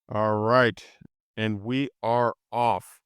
All right, and we are off.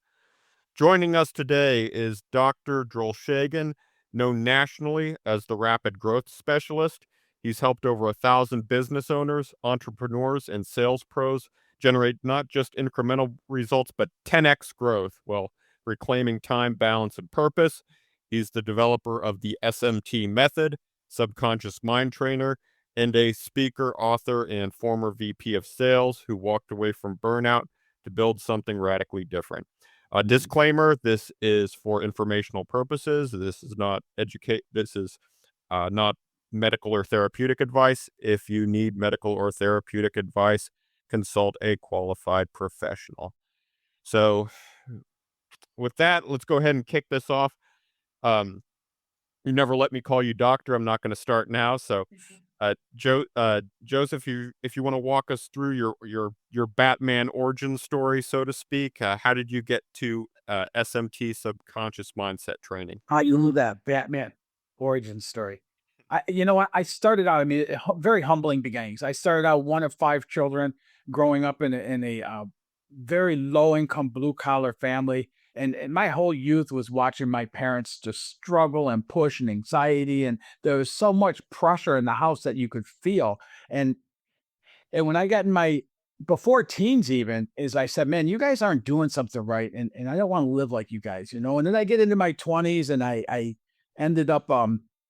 Joining us today is Dr. Drolshagen, known nationally as the Rapid Growth Specialist. He's helped over 1,000 business owners, entrepreneurs, and sales pros generate not just incremental results, but 10x growth while reclaiming time, balance, and purpose. He's the developer of the SMT Method, subconscious mind trainer, and a speaker, author, and former VP of sales who walked away from burnout to build something radically different. A disclaimer: this is for informational purposes. This is not not medical or therapeutic advice. If you need medical or therapeutic advice, consult a qualified professional. So with that, let's go ahead and kick this off. You never let me call you doctor. I'm not going to start now. So Joseph, if you want to walk us through your Batman origin story, so to speak, how did you get to SMT subconscious mindset training? I love that Batman origin story. I started out, very humbling beginnings. I started out one of 5 children growing up in a very low income, blue collar family. And my whole youth was watching my parents just struggle and push and anxiety. And there was so much pressure in the house that you could feel. And when I got in my before teens even, is I said, man, you guys aren't doing something right. And I don't want to live like you guys, you know. And then I get into my 20s and I ended up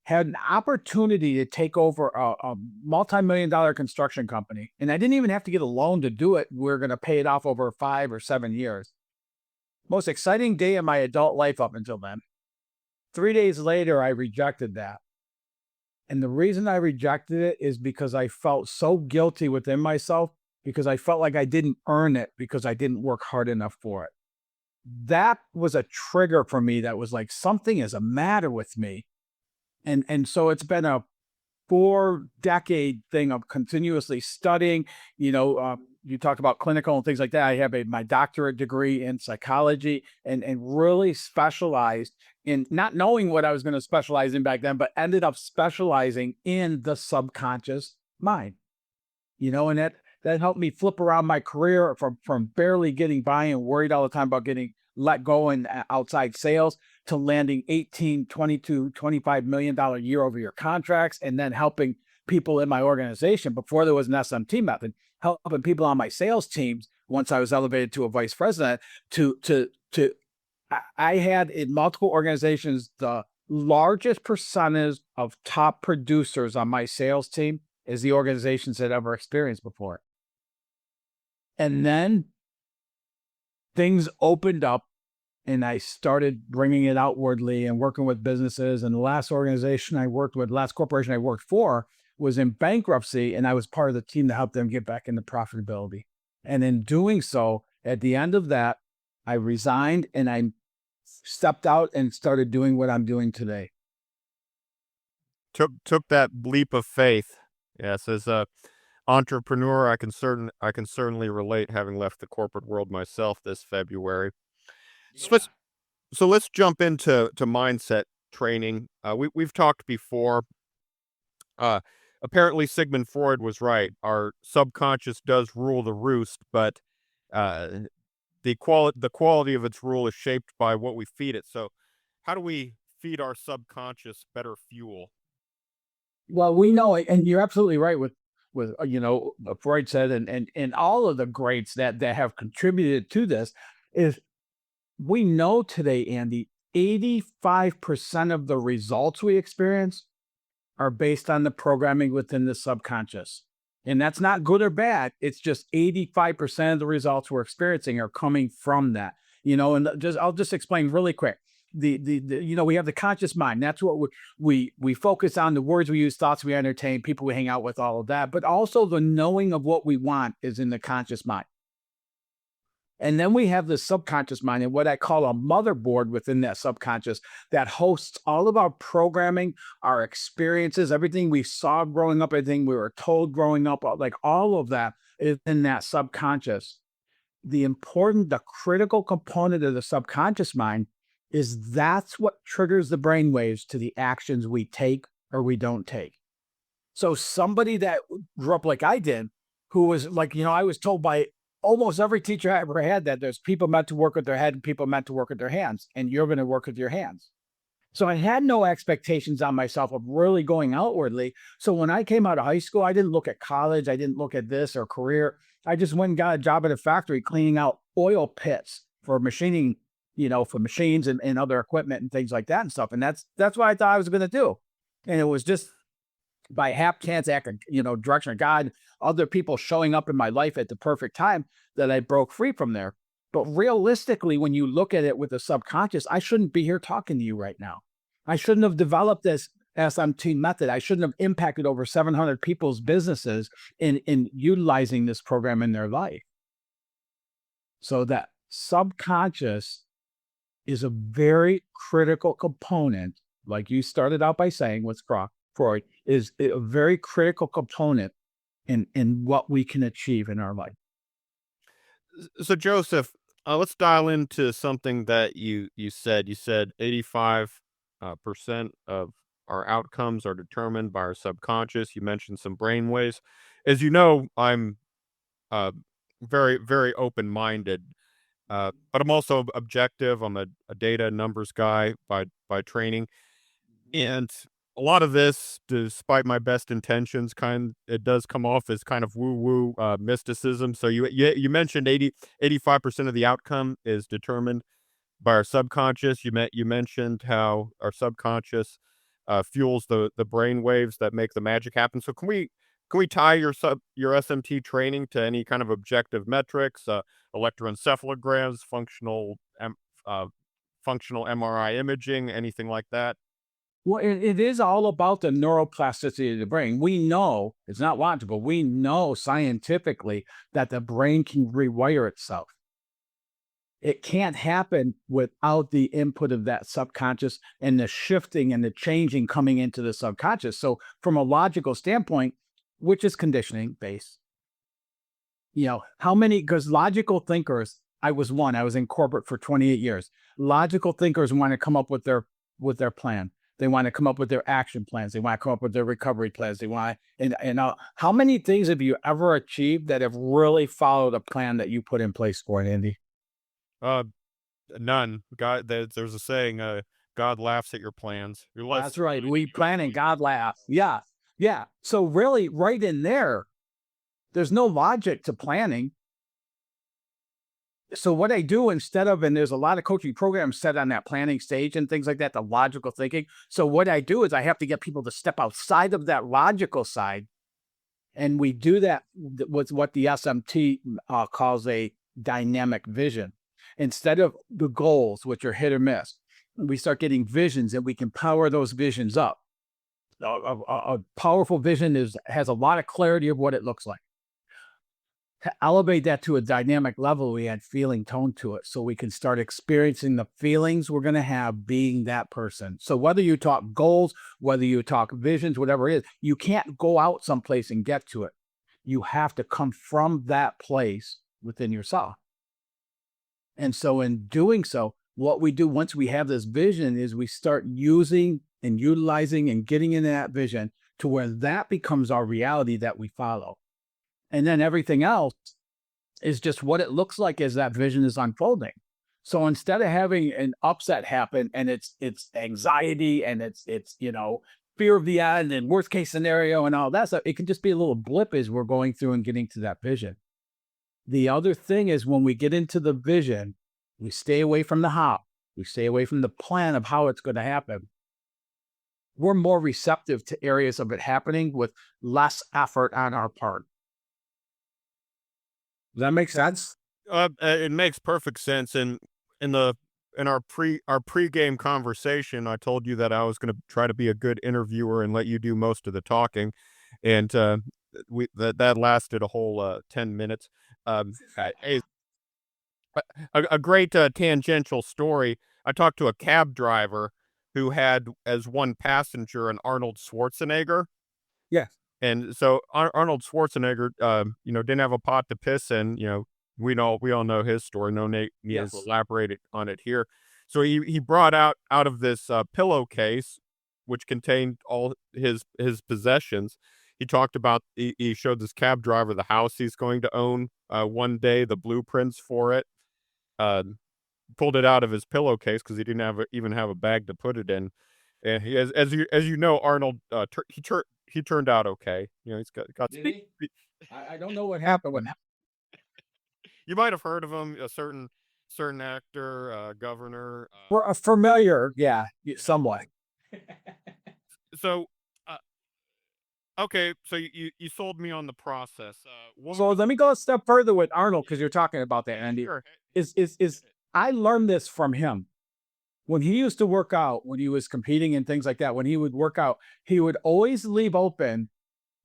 had an opportunity to take over a multi-million dollar construction company. And I didn't even have to get a loan to do it. We're going to pay it off over 5 or 7 years. Most exciting day of my adult life up until then. 3 days later, I rejected that. And the reason I rejected it is because I felt so guilty within myself, because I felt like I didn't earn it because I didn't work hard enough for it. That was a trigger for me that was like, something is a matter with me. And so it's been a 4-decade thing of continuously studying. You talked about clinical and things like that. I have my doctorate degree in psychology and really specialized in, not knowing what I was going to specialize in back then, but ended up specializing in the subconscious mind. And that helped me flip around my career from barely getting by and worried all the time about getting let go in outside sales to landing 18, 22, $25 million year-over-year contracts, and then helping people in my organization before there was an SMT method, helping people on my sales teams once I was elevated to a vice president I had in multiple organizations the largest percentage of top producers on my sales team is the organizations that ever experienced before. And then things opened up and I started bringing it outwardly and working with businesses. And the last corporation I worked for was in bankruptcy. And I was part of the team to help them get back into profitability. And in doing so, at the end of that, I resigned and I stepped out and started doing what I'm doing today. Took that leap of faith. Yes, as a entrepreneur, I can certainly relate, having left the corporate world myself this February. Yeah. So let's jump into mindset training. We've talked before. Apparently Sigmund Freud was right. Our subconscious does rule the roost, but the quality of its rule is shaped by what we feed it. So how do we feed our subconscious better fuel? Well, we know it, and you're absolutely right with Freud said, and all of the greats that have contributed to this is, we know today, Andy, 85% of the results we experience are based on the programming within the subconscious. And that's not good or bad. It's just 85% of the results we're experiencing are coming from that. And I'll just explain really quick. We have the conscious mind. That's what we focus on, the words we use, thoughts we entertain, people we hang out with, all of that. But also the knowing of what we want is in the conscious mind. And then we have the subconscious mind, and what I call a motherboard within that subconscious that hosts all of our programming, our experiences, everything we saw growing up, everything we were told growing up, like all of that is in that subconscious. The critical component of the subconscious mind is that's what triggers the brainwaves to the actions we take or we don't take. So somebody that grew up like I did, who was like, I was told by almost every teacher I ever had that there's people meant to work with their head and people meant to work with their hands, and you're going to work with your hands. So I had no expectations on myself of really going outwardly. So when I came out of high school, I didn't look at college. I didn't look at this or career. I just went and got a job at a factory cleaning out oil pits for machining, for machines and other equipment and things like that and stuff. And that's what I thought I was going to do. And it was just by hap chance, direction of God, other people showing up in my life at the perfect time that I broke free from there. But realistically, when you look at it with the subconscious, I shouldn't be here talking to you right now. I shouldn't have developed this SMT method. I shouldn't have impacted over 700 people's businesses in utilizing this program in their life. So that subconscious is a very critical component, like you started out by saying, what's Freud, is a very critical component in what we can achieve in our life. So Joseph, let's dial into something that you said. You said 85% of our outcomes are determined by our subconscious. You mentioned some brain waves. As you know, I'm very, very open-minded, but I'm also objective. I'm a data numbers guy by training. And a lot of this, despite my best intentions, it does come off as kind of woo-woo mysticism. So you mentioned 85% of the outcome is determined by our subconscious. You mentioned how our subconscious fuels the brain waves that make the magic happen. So can we tie your SMT training to any kind of objective metrics, electroencephalograms, functional MRI imaging, anything like that? Well, it is all about the neuroplasticity of the brain. We know, it's not logical, we know scientifically that the brain can rewire itself. It can't happen without the input of that subconscious and the shifting and the changing coming into the subconscious. So from a logical standpoint, which is conditioning based, because logical thinkers, I was in corporate for 28 years. Logical thinkers want to come up with their plan. They want to come up with their action plans. They want to come up with their recovery plans. How many things have you ever achieved that have really followed a plan that you put in place for it, Andy? None. God, there's a saying, God laughs at your plans. That's right. We plan and God laughs. Yeah. Yeah. So really right in there's no logic to planning. So what I do instead of, and there's a lot of coaching programs set on that planning stage and things like that, the logical thinking. So what I do is I have to get people to step outside of that logical side. And we do that with what the SMT calls a dynamic vision. Instead of the goals, which are hit or miss, we start getting visions and we can power those visions up. A powerful vision has a lot of clarity of what it looks like. To elevate that to a dynamic level, we add feeling tone to it so we can start experiencing the feelings we're going to have being that person. So whether you talk goals, whether you talk visions, whatever it is, you can't go out someplace and get to it. You have to come from that place within yourself. And so in doing so, what we do once we have this vision is we start using and utilizing and getting into that vision to where that becomes our reality that we follow. And then everything else is just what it looks like as that vision is unfolding. So instead of having an upset happen and it's anxiety and it's fear of the end and worst case scenario and all that stuff, it can just be a little blip as we're going through and getting to that vision. The other thing is when we get into the vision, we stay away from the how. We stay away from the plan of how it's going to happen. We're more receptive to areas of it happening with less effort on our part. Does that make sense? It makes perfect sense. And in our pre-game conversation, I told you that I was going to try to be a good interviewer and let you do most of the talking, and that lasted a whole 10 minutes. A great tangential story. I talked to a cab driver who had as one passenger an Arnold Schwarzenegger. Yes. And so Arnold Schwarzenegger, didn't have a pot to piss in. We all know his story. No need to elaborate on it here. So he brought out of this pillowcase, which contained all his possessions. he talked about he showed this cab driver the house he's going to own one day, the blueprints for it. Pulled it out of his pillowcase because he didn't even have a bag to put it in. And he, as you know, Arnold, he turned out okay. You know, he's got. Did he? I don't know what happened with him. You might have heard of him, a certain actor, governor. We're familiar, yeah, somewhat. So, okay, so you sold me on the process. So let me go a step further with Arnold because you're talking about that, Andy. Sure. Is I learned this from him. When he used to work out, when he was competing and things like that, when he would work out, he would always leave open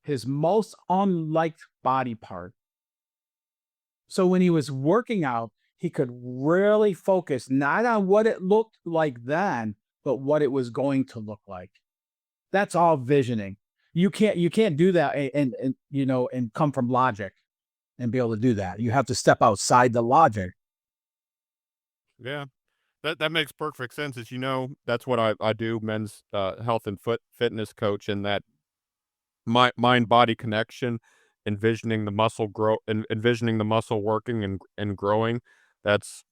his most unliked body part. So when he was working out, he could really focus not on what it looked like then, but what it was going to look like. That's all visioning. You can't do that and come from logic and be able to do that. You have to step outside the logic. Yeah. That makes perfect sense. As you know, that's what I do, men's health and fitness coach, and that mind-body connection, envisioning the muscle envisioning the muscle working and growing. That's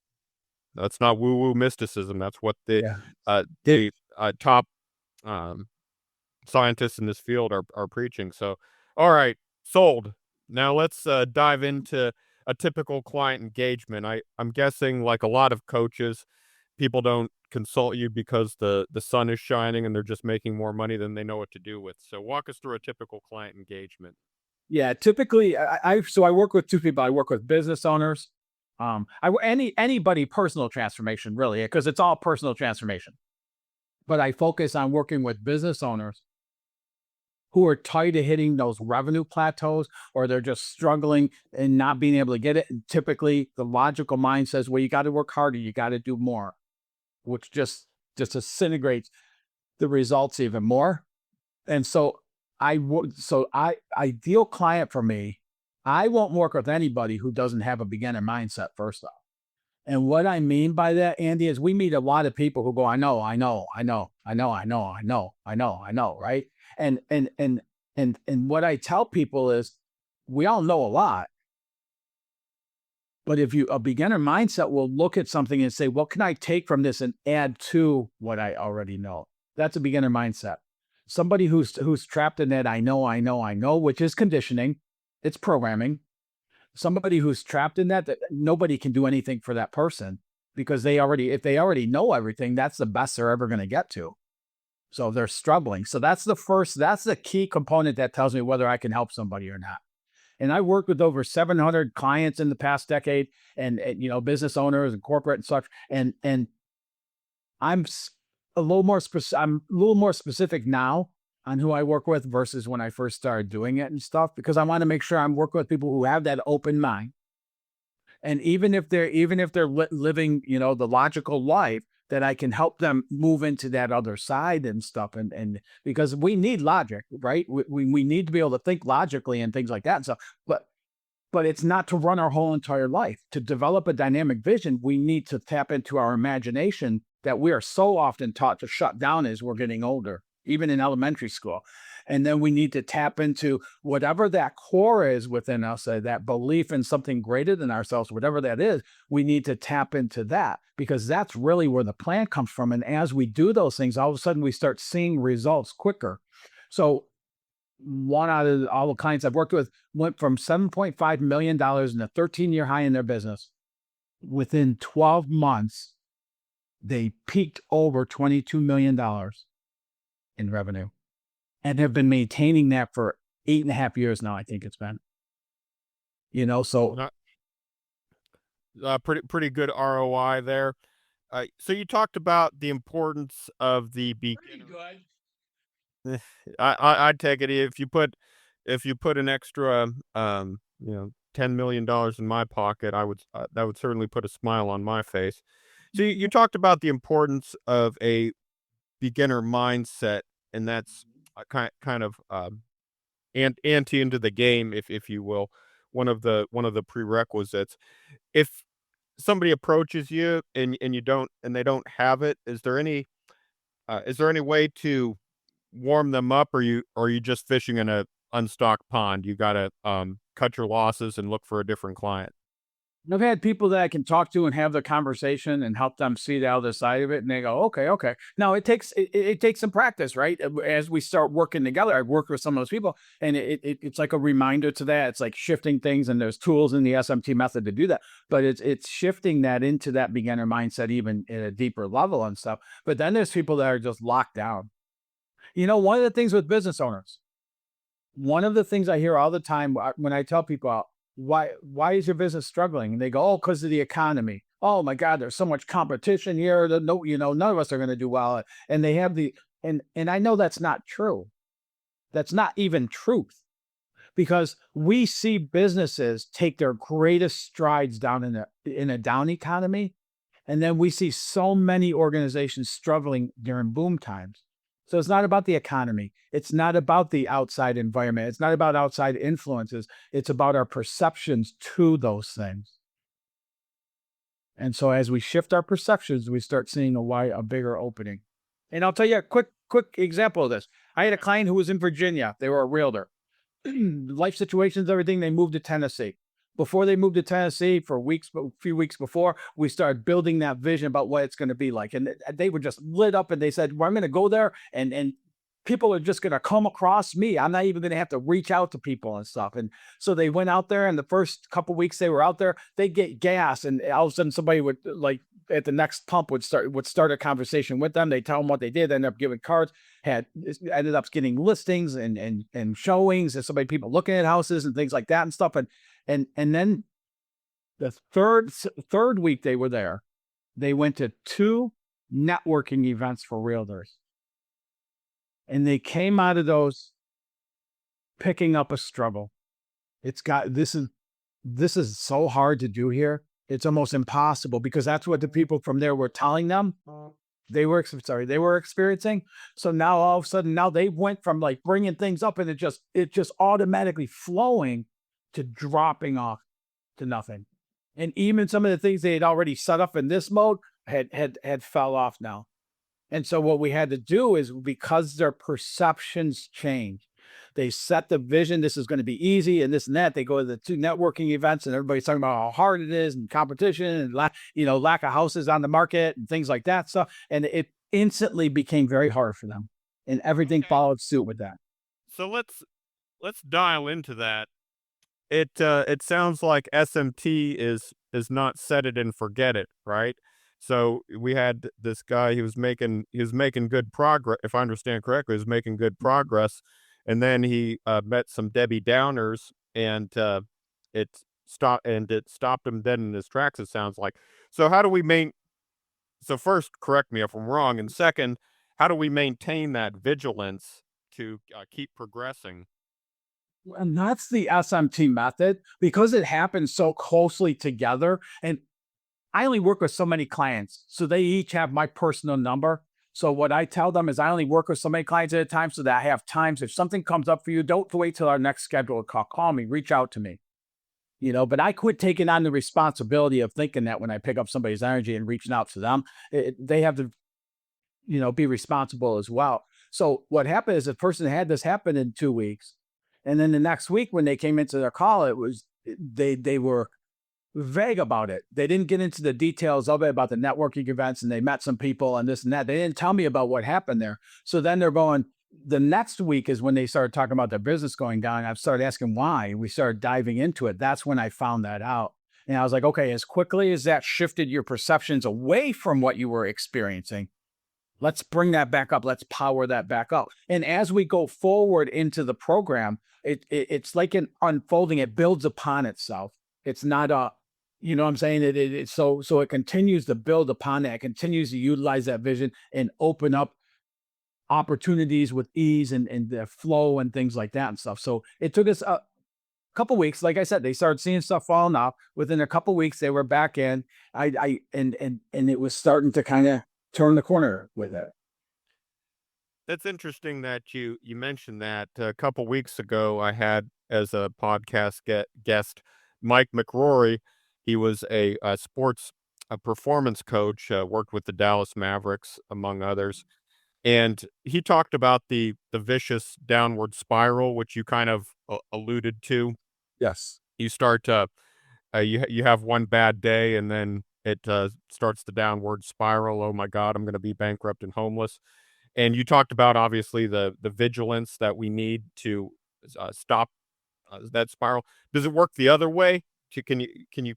not woo-woo mysticism. That's what the top scientists in this field are preaching. So, all right, sold. Now let's dive into a typical client engagement. I'm guessing, like a lot of coaches, people don't consult you because the sun is shining and they're just making more money than they know what to do with. So walk us through a typical client engagement. Yeah, typically I work with two people. I work with business owners. Anybody personal transformation, really, because it's all personal transformation. But I focus on working with business owners who are tired of hitting those revenue plateaus, or they're just struggling and not being able to get it. And typically the logical mind says, well, you got to work harder, you got to do more, which just disintegrates the results even more. And so ideal client for me, I won't work with anybody who doesn't have a beginner mindset, first off. And what I mean by that, Andy, is we meet a lot of people who go, I know, right? And what I tell people is, we all know a lot, but if a beginner mindset will look at something and say, what can I take from this and add to what I already know? That's a beginner mindset. Somebody who's trapped in that I know, which is conditioning, it's programming. Somebody who's trapped in that nobody can do anything for that person, because if they already know everything, that's the best they're ever going to get to. So they're struggling. So that's the key component that tells me whether I can help somebody or not. And I worked with over 700 clients in the past decade, and business owners and corporate and such. And I'm a little more specific now on who I work with versus when I first started doing it and stuff, because I want to make sure I'm working with people who have that open mind. And even if they're living, the logical life, that I can help them move into that other side and stuff. And because we need logic, right? We need to be able to think logically and things like that. So, but it's not to run our whole entire life. To develop a dynamic vision, we need to tap into our imagination that we are so often taught to shut down as we're getting older, even in elementary school. And then we need to tap into whatever that core is within us, that belief in something greater than ourselves, whatever that is. We need to tap into that, because that's really where the plan comes from. And as we do those things, all of a sudden we start seeing results quicker. So one out of all the clients I've worked with went from $7.5 million in a 13-year high in their business. Within 12 months, they peaked over $22 million in revenue, and have been maintaining that for 8.5 years now. I think it's been, so pretty good ROI there. So you talked about the importance of the beginner. pretty good. I'd take it if you put an extra $10 million in my pocket. That would certainly put a smile on my face. So you talked about the importance of a beginner mindset, and that's kind of ante into the game, if you will, one of the prerequisites. If somebody approaches you and they don't have it, is there any way to warm them up, or are you just fishing in a unstocked pond. You got to cut your losses and look for a different client. I've had people that I can talk to and have the conversation and help them see the other side of it. And they go, okay. Now it takes some practice, right? As we start working together, I've worked with some of those people, and it's like a reminder to that. It's like shifting things, and there's tools in the SMT method to do that. But it's shifting that into that beginner mindset, even at a deeper level and stuff. But then there's people that are just locked down. One of the things with business owners, one of the things I hear all the time when I tell people, why is your business struggling? And they go, because of the economy. Oh my God, there's so much competition here. No, none of us are going to do well. And they have and I know that's not true. That's not even truth, because we see businesses take their greatest strides down in a down economy. And then we see so many organizations struggling during boom times. So it's not about the economy. It's not about the outside environment. It's not about outside influences. It's about our perceptions to those things. And so as we shift our perceptions, we start seeing a bigger opening. And I'll tell you a quick example of this. I had a client who was in Virginia. They were a realtor. Life situations, everything, they moved to Tennessee. Before they moved to Tennessee, a few weeks before, we started building that vision about what it's going to be like. And they were just lit up, and they said, well, I'm going to go there and people are just going to come across me. I'm not even going to have to reach out to people and stuff. And so they went out there, and the first couple of weeks they were out there, they get gas, and all of a sudden somebody would, like, at the next pump would start a conversation with them. They tell them what they did, end up giving cards, ended up getting listings and showings, and people looking at houses and things like that and stuff. And then the third week they were there, they went to 2 networking events for realtors. And they came out of those picking up a struggle. This is so hard to do here. It's almost impossible, because that's what the people from there were telling them they were experiencing. So now all of a sudden, now they went from like bringing things up, and it just automatically flowing to dropping off to nothing. And even some of the things they had already set up in this mode had fell off now. And so what we had to do is, because their perceptions changed, they set the vision, this is going to be easy and this and that. They go to the 2 networking events, and everybody's talking about how hard it is and competition and lack of houses on the market and things like that stuff. And it instantly became very hard for them, and everything followed suit with that. So let's dial into that. It sounds like SMT is not set it and forget it, right? So we had this guy, he was making good progress, if I understand correctly. He was making good progress, and then he met some Debbie Downers, and it stopped him dead in his tracks, it sounds like. So how do we so first, correct me if I'm wrong, and second, how do we maintain that vigilance to keep progressing? And that's the SMT method, because it happens so closely together. And I only work with so many clients, so they each have my personal number. So what I tell them is, I only work with so many clients at a time, so that I have times. If something comes up for you, don't wait till our next scheduled call. Call me, reach out to me. But I quit taking on the responsibility of thinking that when I pick up somebody's energy and reaching out to them, they have to, be responsible as well. So what happened is, the person had this happen in 2 weeks. And then the next week when they came into their call, it was, they were vague about it. They didn't get into the details of it, about the networking events, and they met some people and this and that. They didn't tell me about what happened there. So then they're going, the next week is when they started talking about their business going down. I've started asking why, and we started diving into it. That's when I found that out. And I was like, okay, as quickly as that shifted your perceptions away from what you were experiencing, let's bring that back up. Let's power that back up. And as we go forward into the program, it's like an unfolding. It builds upon itself. It's not you know what I'm saying? So it continues to build upon that. It continues to utilize that vision and open up opportunities with ease and the flow and things like that and stuff. So it took us a couple weeks. Like I said, they started seeing stuff falling off. Within a couple weeks, they were back in. And it was starting to kind of turn the corner with it. That's interesting that you mentioned that. A couple weeks ago, I had as a podcast guest Mike McRory. He was a performance coach, worked with the Dallas Mavericks, among others. And he talked about the vicious downward spiral, which you kind of alluded to. Yes. You start to you have one bad day, and then it starts the downward spiral. Oh my God, I'm going to be bankrupt and homeless. And you talked about obviously the vigilance that we need to stop that spiral. Does it work the other way? Can you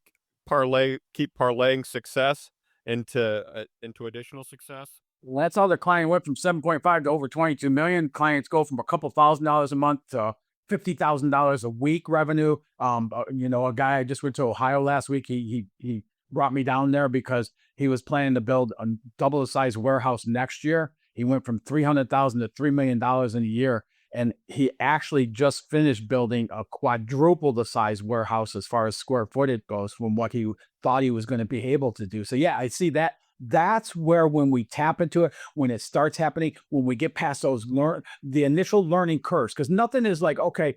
keep parlaying success into additional success? Well, that's how the client went from 7.5 to over 22 million. Clients go from a couple $1,000s a month to $50,000 a week revenue. A guy I just went to Ohio last week. He brought me down there because he was planning to build a double the size warehouse next year. He went from $300,000 to $3 million in a year. And he actually just finished building a quadruple the size warehouse as far as square footage goes from what he thought he was going to be able to do. So yeah, I see that. That's where when we tap into it, when it starts happening, when we get past the initial learning curves, because nothing is like, okay,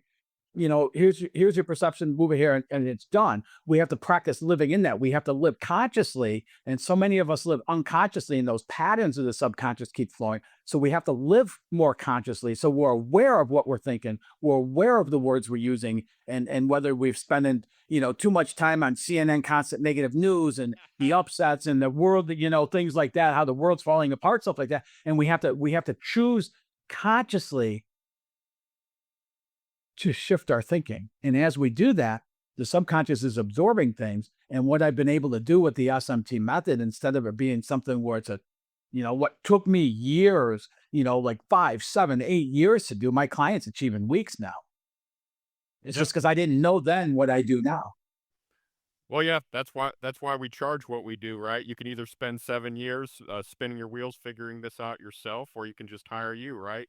here's your perception, move it here, and it's done. We have to practice living in that. We have to live consciously, and so many of us live unconsciously, and those patterns of the subconscious keep flowing. So we have to live more consciously, so we're aware of what we're thinking, we're aware of the words we're using, and whether we've spent too much time on CNN, constant negative news, and the upsets, and the world, things like that, how the world's falling apart, stuff like that, and we have to choose consciously to shift our thinking. And as we do that, the subconscious is absorbing things. And what I've been able to do with the SMT method, instead of it being something where it's what took me years, like 5, 7, 8 years to do, my clients achieve in weeks now. It's just because I didn't know then what I do now. Well, yeah, that's why we charge what we do, right? You can either spend 7 years spinning your wheels figuring this out yourself, or you can just hire you, right?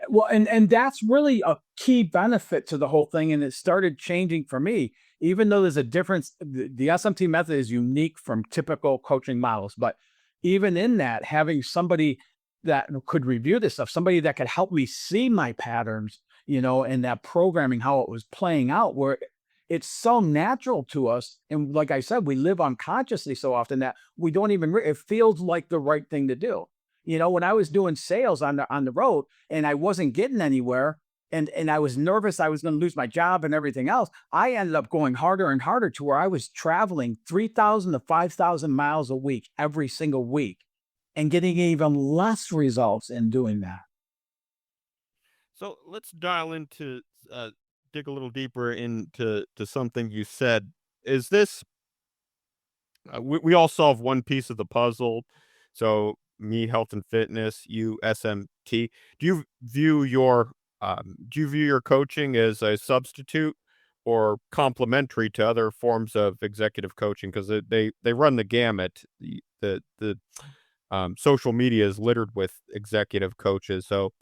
Well, and that's really a key benefit to the whole thing. And it started changing for me, even though there's a difference. The SMT method is unique from typical coaching models, but even in that, having somebody that could review this stuff, somebody that could help me see my patterns, and that programming, how it was playing out, where it's so natural to us. And like I said, we live unconsciously so often that we don't even, it feels like the right thing to do. When I was doing sales on the road and I wasn't getting anywhere, and I was nervous I was going to lose my job and everything else, I ended up going harder and harder to where I was traveling 3,000 to 5,000 miles a week every single week and getting even less results in doing that. So let's dial into dig a little deeper into something you said. Is this we all solve one piece of the puzzle? So me, health and fitness, you SMT. Do you view your coaching as a substitute or complementary to other forms of executive coaching? Because they run the gamut. The social media is littered with executive coaches. So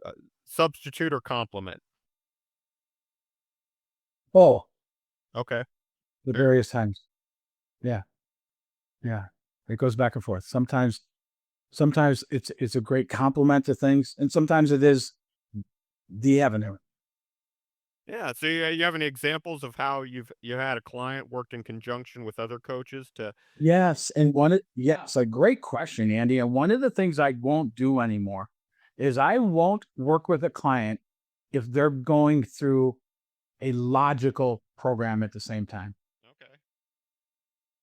uh, substitute or complement? Oh, Okay. the Fair. various times. Yeah. Yeah. It goes back and forth. Sometimes it's a great complement to things, and sometimes it is the avenue. Yeah. So you have any examples of how you had a client worked in conjunction with other coaches to? Yes, yes, a great question, Andy. And one of the things I won't do anymore is I won't work with a client if they're going through a logical program at the same time. Okay.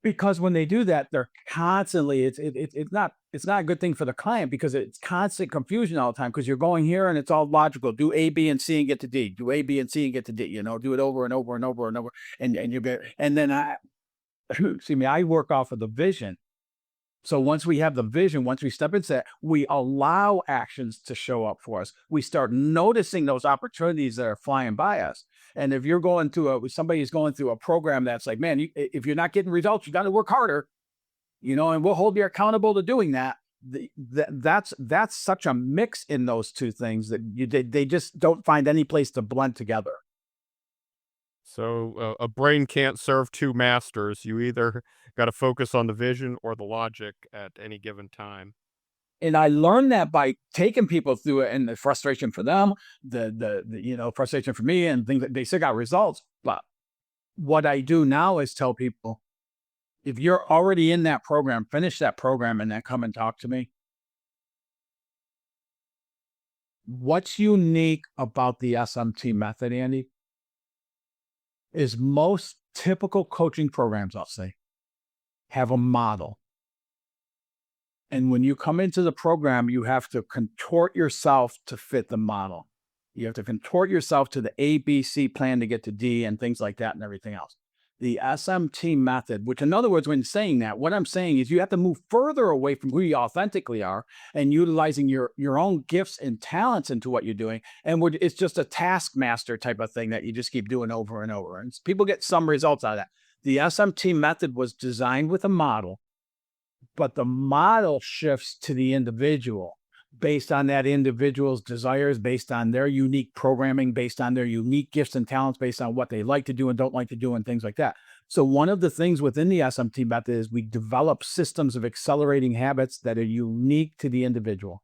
Because when they do that, they're constantly it's not a good thing for the client, because it's constant confusion all the time, because you're going here and it's all logical. Do A, B, and C and get to D. Do A, B, and C and get to D. Do it over and over and over and over. And you get, and then excuse me, I work off of the vision. So once we have the vision, once we step into that, we allow actions to show up for us. We start noticing those opportunities that are flying by us. And if you're going through somebody's going through a program that's like, man, if you're not getting results, you got to work harder, and we'll hold you accountable to doing that. That's such a mix in those two things that they just don't find any place to blend together. So a brain can't serve two masters. You either got to focus on the vision or the logic at any given time. And I learned that by taking people through it, and the frustration for them, the frustration for me, and things that they still got results. But what I do now is tell people, if you're already in that program, finish that program and then come and talk to me. What's unique about the SMT method, Andy, is most typical coaching programs, I'll say, have a model. And when you come into the program, you have to contort yourself to fit the model. You have to contort yourself to the ABC plan to get to D and things like that and everything else. The SMT method, which in other words, when saying that, what I'm saying is you have to move further away from who you authentically are and utilizing your own gifts and talents into what you're doing. And it's just a taskmaster type of thing that you just keep doing over and over. And people get some results out of that. The SMT method was designed with a model, but the model shifts to the individual based on that individual's desires, based on their unique programming, based on their unique gifts and talents, based on what they like to do and don't like to do and things like that. So one of the things within the SMT method is we develop systems of accelerating habits that are unique to the individual.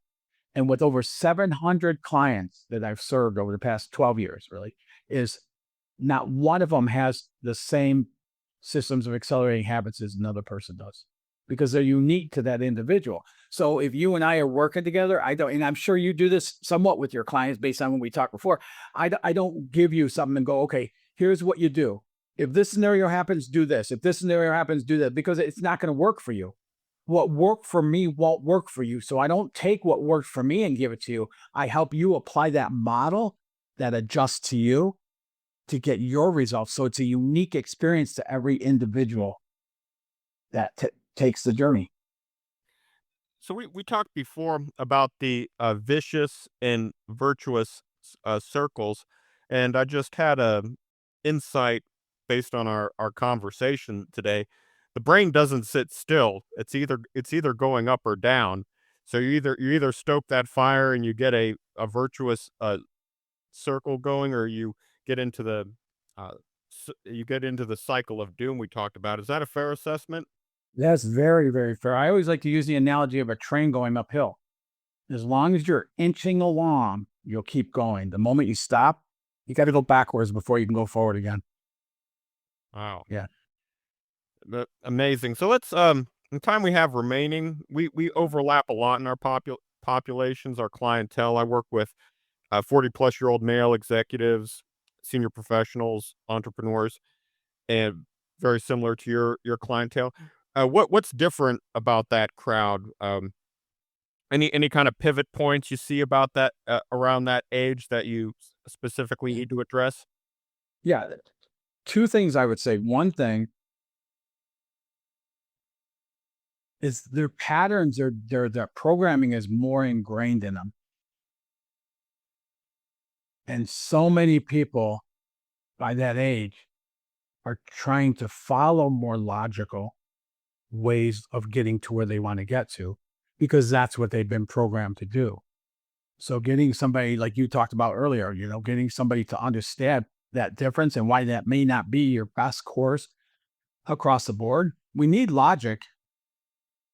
And with over 700 clients that I've served over the past 12 years, really, is not one of them has the same systems of accelerating habits as another person does, because they're unique to that individual. So if you and I are working together, and I'm sure you do this somewhat with your clients based on when we talked before, I don't give you something and go, okay, here's what you do. If this scenario happens, do this. If this scenario happens, do that, because it's not going to work for you. What worked for me won't work for you. So I don't take what worked for me and give it to you. I help you apply that model that adjusts to you to get your results. So it's a unique experience to every individual that takes the journey. So we talked before about the vicious and virtuous circles, and I just had a insight based on our conversation today. The brain doesn't sit still. It's either going up or down. So you either stoke that fire and you get a virtuous circle going, or you get into the cycle of doom we talked about. Is that a fair assessment? That's very, very fair. I always like to use the analogy of a train going uphill. As long as you're inching along, you'll keep going. The moment you stop, you got to go backwards before you can go forward again. Wow. Yeah. Amazing. So let's the time we have remaining, we overlap a lot in our populations, our clientele. I work with 40-plus-year-old male executives, senior professionals, entrepreneurs, and very similar to your clientele. What's different about that crowd? Any kind of pivot points you see about that around that age that you specifically need to address? Yeah. Two things I would say. One thing is their patterns, their programming is more ingrained in them. And so many people by that age are trying to follow more logical ways of getting to where they want to get to, because that's what they've been programmed to do. So getting somebody like you talked about earlier, getting somebody to understand that difference and why that may not be your best course across the board. We need logic.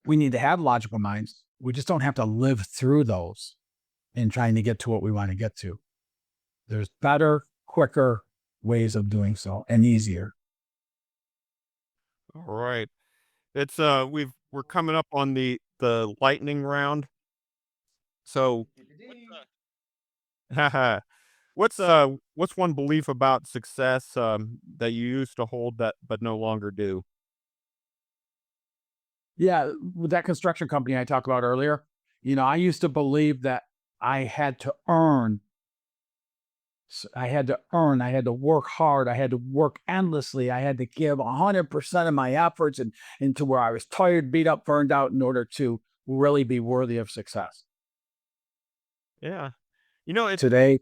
We need to have logical minds. We just don't have to live through those in trying to get to what we want to get to. There's better, quicker ways of doing so, and easier. All right. It's we're coming up on the lightning round. So haha, what's one belief about success that you used to hold that but no longer do? Yeah, with that construction company I talked about earlier, I used to believe that I had to earn. I had to work hard. I had to work endlessly. I had to give 100% of my efforts and into where I was tired, beat up, burned out in order to really be worthy of success. Yeah. Today,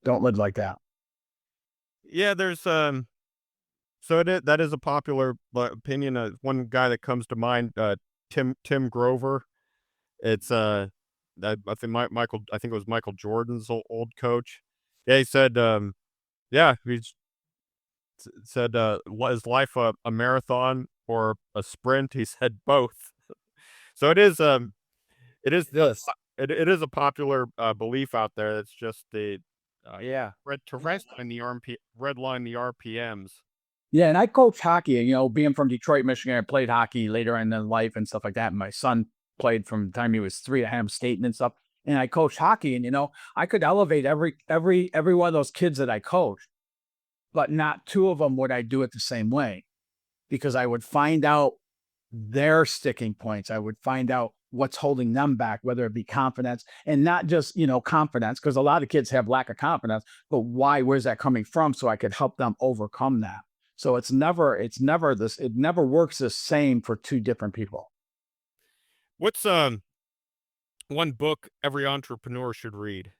don't live like that. Yeah, there's that is a popular opinion. One guy that comes to mind, Tim Grover. It's I think I think it was Michael Jordan's old coach. Yeah, he said yeah, said is life a marathon or a sprint? He said both. So it is Yes. it is a popular belief out there. It's just the Yeah. red line the RPMs. Yeah, and I coach hockey, being from Detroit, Michigan, I played hockey later in life and stuff like that. My son played from the time he was 3 at Ham State and stuff. and I coach hockey, and I could elevate every one of those kids that I coached, but not two of them would I do it the same way, because I would find out their sticking points. I would find out what's holding them back, whether it be confidence, and not just, confidence, because a lot of kids have lack of confidence, but why, where's that coming from? So I could help them overcome that. So it never works the same for two different people. What's one book every entrepreneur should read?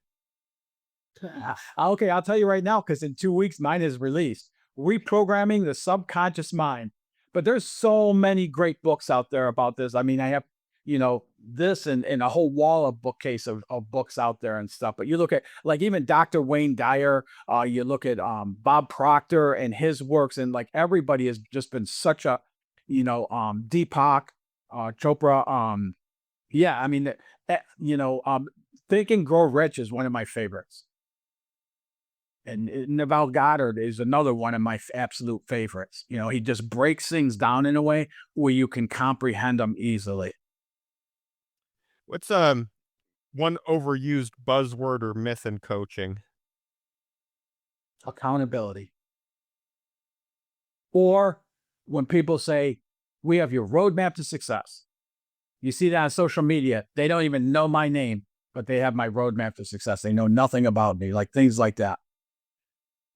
Okay, I'll tell you right now, because in 2 weeks, mine is released. Reprogramming the Subconscious Mind. But there's so many great books out there about this. I mean, I have, this and a whole wall of bookcase of books out there and stuff. But you look at, like, even Dr. Wayne Dyer, you look at Bob Proctor and his works, and like everybody has just been such a, 𝗕𝗃𝗲𝗿, yeah, I mean, Think and Grow Rich is one of my favorites. And Neville Goddard is another one of my absolute favorites. He just breaks things down in a way where you can comprehend them easily. What's one overused buzzword or myth in coaching? Accountability. Or when people say, we have your roadmap to success. You see that on social media. They don't even know my name, but they have my roadmap to success. They know nothing about me, like things like that.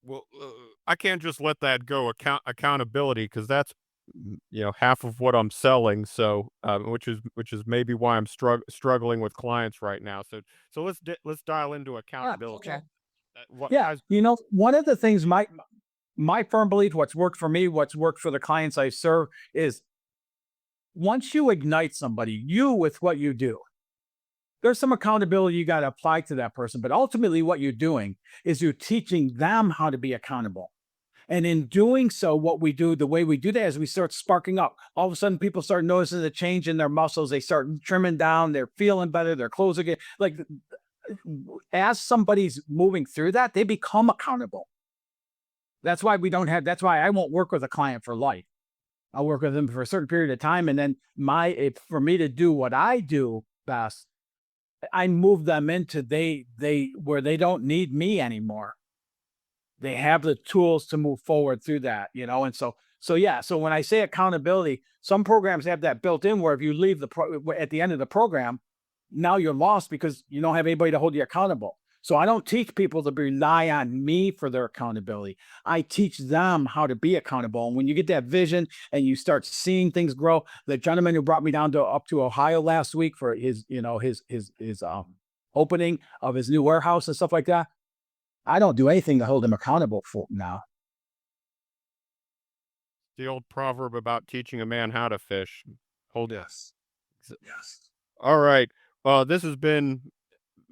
Well, I can't just let that go. Accountability, because that's half of what I'm selling. So, which is maybe why I'm struggling with clients right now. So let's dial into accountability. Okay. One of the things my firm belief, what's worked for me, what's worked for the clients I serve, is once you ignite somebody, with what you do, there's some accountability you got to apply to that person. But ultimately, what you're doing is you're teaching them how to be accountable. And in doing so, what we do, the way we do that is we start sparking up. All of a sudden, people start noticing the change in their muscles. They start trimming down. They're feeling better. Their clothes are getting, like, as somebody's moving through that, they become accountable. That's why that's why I won't work with a client for life. I'll work with them for a certain period of time. And then for me to do what I do best, I move them into where they don't need me anymore. They have the tools to move forward through that, and so when I say accountability, some programs have that built in, where if you leave at the end of the program, now you're lost because you don't have anybody to hold you accountable. So I don't teach people to rely on me for their accountability. I teach them how to be accountable. And when you get that vision and you start seeing things grow, the gentleman who brought me up to Ohio last week for his opening of his new warehouse and stuff like that, I don't do anything to hold him accountable for now. The old proverb about teaching a man how to fish. Yes. All right. Well, this has been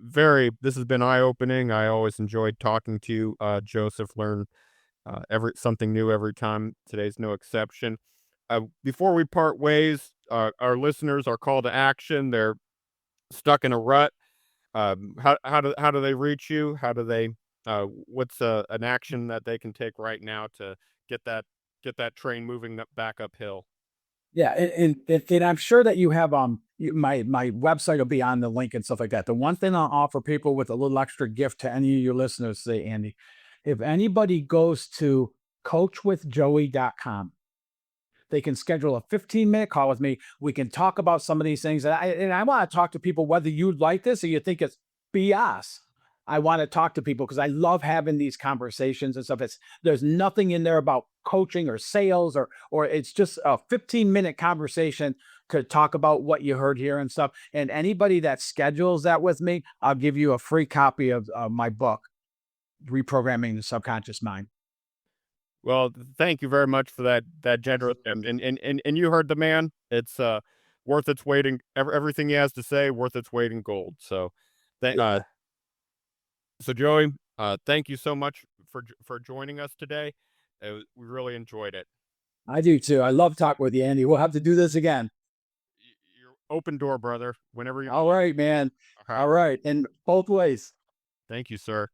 eye-opening. I always enjoyed talking to you, Joseph. Learn something new every time. Today's no exception. Before we part ways, our listeners are call to action. They're stuck in a rut. How do they reach you? How do they? What's an action that they can take right now to get that train moving back uphill? Yeah, and I'm sure that you have my website will be on the link and stuff like that. The one thing I'll offer people with a little extra gift to any of your listeners, say, Andy, if anybody goes to coachwithjoey.com, they can schedule a 15-minute call with me. We can talk about some of these things. And I want to talk to people, whether you like this or you think it's BS. I want to talk to people because I love having these conversations and stuff. There's nothing in there about coaching or sales or it's just a 15-minute conversation to talk about what you heard here and stuff. And anybody that schedules that with me, I'll give you a free copy of my book, Reprogramming the Subconscious Mind. Well, thank you very much for that generous, and you heard the man. It's worth its weight in everything he has to say, worth its weight in gold. So, so Joey, thank you so much for joining us today. We really enjoyed it. I do too. I love talking with you, Andy. We'll have to do this again. You're open door, brother. Whenever you. All right, man. All right, and both ways. Thank you, sir.